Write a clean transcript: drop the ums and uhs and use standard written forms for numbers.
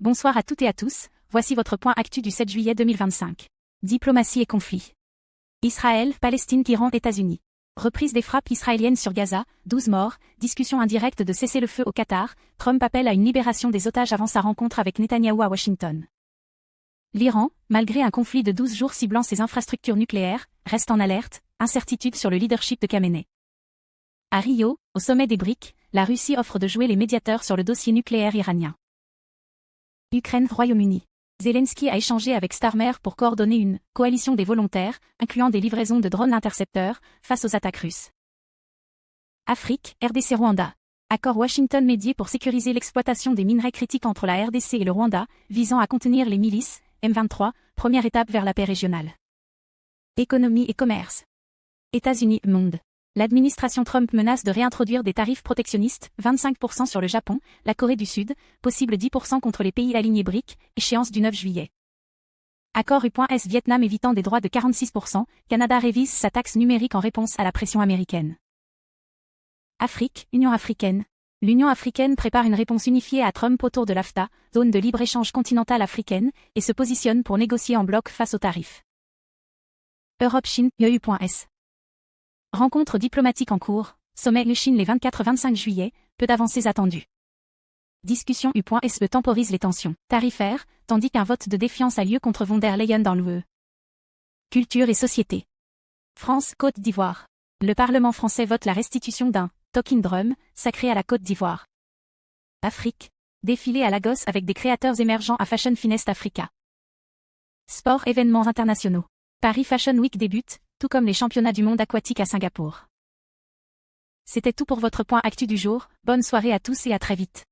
Bonsoir à toutes et à tous, voici votre point actu du 7 juillet 2025. Diplomatie et conflit. Israël, Palestine, Iran, États-Unis. Reprise des frappes israéliennes sur Gaza, 12 morts, discussion indirecte de cessez-le-feu au Qatar, Trump appelle à une libération des otages avant sa rencontre avec Netanyahou à Washington. L'Iran, malgré un conflit de 12 jours ciblant ses infrastructures nucléaires, reste en alerte, incertitude sur le leadership de Khamenei. À Rio, au sommet des BRICS, la Russie offre de jouer les médiateurs sur le dossier nucléaire iranien. Ukraine, Royaume-Uni. Zelensky a échangé avec Starmer pour coordonner une « coalition des volontaires », incluant des livraisons de drones intercepteurs, face aux attaques russes. Afrique, RDC, Rwanda. Accord Washington médié pour sécuriser l'exploitation des minerais critiques entre la RDC et le Rwanda, visant à contenir les milices, M23, première étape vers la paix régionale. Économie et commerce. États-Unis, monde. L'administration Trump menace de réintroduire des tarifs protectionnistes, 25% sur le Japon, la Corée du Sud, possible 10% contre les pays alignés BRICS, échéance du 9 juillet. Accord U.S Vietnam évitant des droits de 46%, Canada révise sa taxe numérique en réponse à la pression américaine. Afrique, Union africaine. L'Union africaine prépare une réponse unifiée à Trump autour de l'AFTA, zone de libre-échange continentale africaine, et se positionne pour négocier en bloc face aux tarifs. Europe-Chine, EU.S. Rencontre diplomatique en cours, sommet UE-Chine les 24-25 juillet, peu d'avancées attendues. Discussion U.S temporise les tensions tarifaires, tandis qu'un vote de défiance a lieu contre von der Leyen dans l'UE. Culture et société. France, Côte d'Ivoire. Le Parlement français vote la restitution d'un « talking drum » sacré à la Côte d'Ivoire. Afrique. Défilé à Lagos avec des créateurs émergents à Fashion Finest Africa. Sport, événements internationaux. Paris Fashion Week débute, tout comme les championnats du monde aquatique à Singapour. C'était tout pour votre point actu du jour, bonne soirée à tous et à très vite.